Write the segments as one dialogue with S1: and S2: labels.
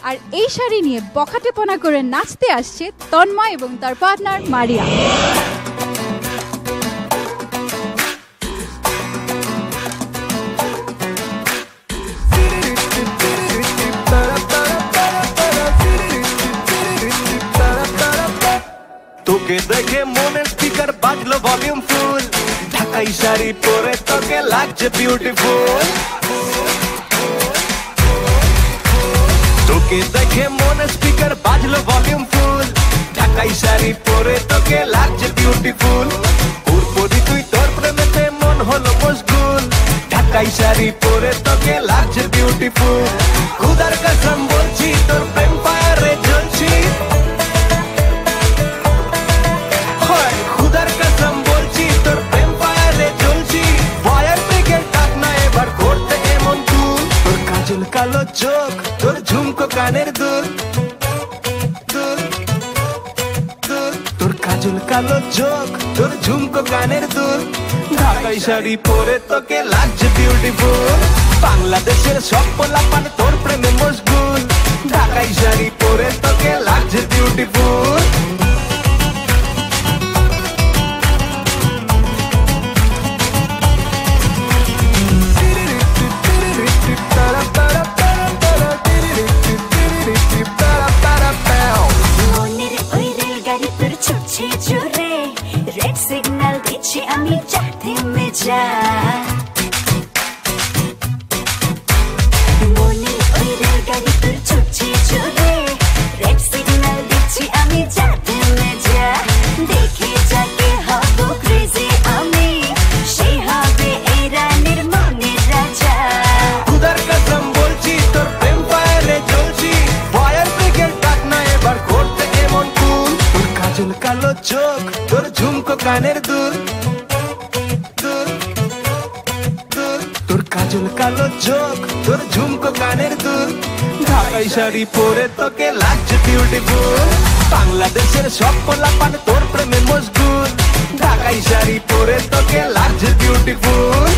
S1: আর এই শাড়ি নিয়ে বখাটেপনা করে নাচতে আসছে তন্ময় এবং তার পার্টনার মারিয়া।
S2: তোকে দেখে মনের স্পিকার বাজলো ভলিউম ফুল, ঢাকাই শাড়ি পরে তোকে লাগছে বিউটিফুল। তোকে দেখে মনের স্পিকার বাজলো ভলিউম ফুল, ঢাকাই শাড়ি পরে তোকে লাগছে বিউটিফুল। পুরপুরি তুই তোর প্রেমেতে মন হলো মশগুল, ঢাকাই শাড়ি পরে তোকে লাগছে বিউটিফুল। খুদার কসম বলছি তোর প্রেম ফায়ারে জ্বলছি, খুদার কসম বলছি তোর প্রেম ফায়ারে জ্বলছি। ফায়ার ব্রিগেড ডাক না এবার করতে এমন তুল, তোর কাজল কালো চোখ, তোর ঝুমকো কানের দুল, তোর কাজল কালো চোখ, তোর ঝুমকো কানের দুল। ঢাকাই শাড়ি পরে তোকে লাগছে বিউটিফুল, বাংলাদেশের সব পোলাপান তোর প্রেমে মশগুল। ঢাকাই শাড়ি পরে তোকে লাগছে বিউটিফুল।
S3: রেড সিগন্যাল দিচ্ছি আমি, যাতে মেজা মনের ওই রেলগাড়ি তোর ছুটছে জোরে। রেড সিগন্যাল দিচ্ছি আমি, যাতে মেজা দেখে যাকে হব ক্রেজি আমি, সে হবে এই রানীর মনের রাজা।
S2: খুদার কসম বলছি তোর প্রেম ফায়ারে জ্বলছি, ফায়ার ব্রিগেড ডাক না এবার করতে এমন কুল। তোর কাজল কালো চোখ, তোর ঝুমকো কানের দুল, তোর কাজল কালো চোখ, তোর ঝুমকো কানের দুল। ঢাকাই শাড়ি পরে তোকে লাগছে বিউটিফুল, বাংলাদেশের সব পোলাপান তোর প্রেমে মশগুল। ঢাকাই শাড়ি পরে তোকে লাগছে বিউটিফুল।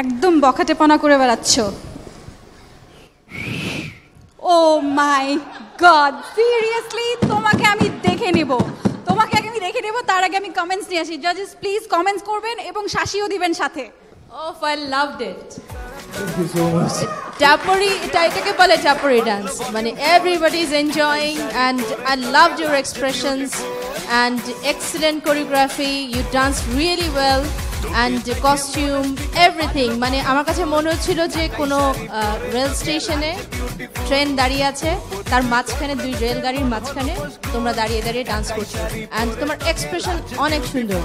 S1: একদম বখাটেপনা করে বেড়াচ্ছ। ও মাই গড, সিরিয়াসলি তোমাকে আমি দেখে নেব, তার আগে আমি কমেন্টস নিয়ে আসি। জাজেস প্লিজ কমেন্টস করবেন এবং শাসিও দিবেন সাথে।
S4: Oh, I loved it. Thank you so much. Tapori, এটাকে বলে Tapori dance. মানে everybody is enjoying and I loved your expressions and excellent choreography. You danced really well and costume, everything. মানে আমার কাছে মনে হচ্ছিল যে কোনো রেল স্টেশনে ট্রেন দাঁড়িয়ে আছে, তার মাঝখানে দুই রেলগাড়ির মাঝখানে তোমরা দাঁড়িয়ে দাঁড়িয়ে ডান্স করছো and তোমার এক্সপ্রেশন অনেক সুন্দর।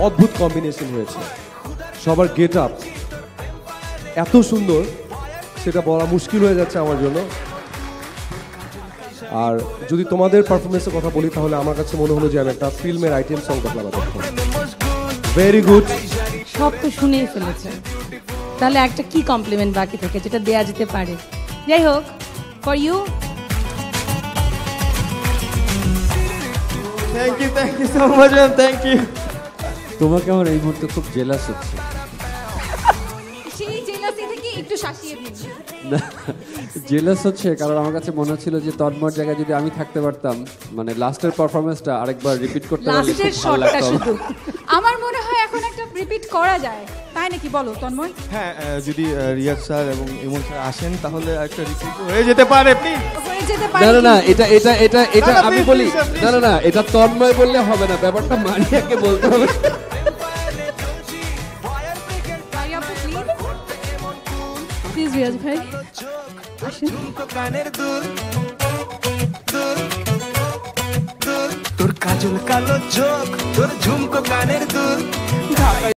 S5: অদ্ভুত কম্বিনেশন হয়েছে, সবার গেট আপ এত সুন্দর সেটা বলা মুশকিল হয়ে যাচ্ছে আমার জন্য। আর যদি তোমাদের পারফরমেন্সের কথা বলি তাহলে আমার কাছে মনে হলো যে আমি একটা ফিল্মের আইটেম সং করলাম। ভেরি গুড,
S6: সব তো শুনেই ফেলেছে, তাহলে একটা কি কমপ্লিমেন্ট বাকি থাকে যেটা দেয়া যেতে পারে? যাই হোক, for you.
S7: Thank you so much ma'am, thank you.
S8: তোমাকে আমার এই মুহূর্তে খুব জেলাস হচ্ছে।
S1: সেই জেলাসি থেকে একটু শাসিয়ে দিন।
S8: জেলাস হচ্ছে কারণ আমার কাছে মনে হচ্ছিল যে তন্ময়ের জায়গায় যদি আমি থাকতে পারতাম, মানে লাস্টের পারফরমেন্সটা আরেকবার রিপিট করতে পারলে খুব ভালো লাগতো।
S1: আমার মনে হয় এখন একটা রিপিট করা যায়, তাই নাকি বলো তন্ময়?
S7: হ্যাঁ, যদি রিয়াজ স্যার এবং ইমন স্যার আসেন তাহলে একটা রিপিট হয়ে যেতে পারে, প্লিজ।
S1: হয়ে যেতে পারে।
S8: না এটা আমি বলি না, এটা তন্ময় বললে হবে না, ব্যাপারটা মারিয়াকে বলতে হবে।
S6: প্লিজ রিয়াজ ভাই আসেন।
S2: তোর কাজল কালো চোখ, তোর ঝুমকো কানের দুল।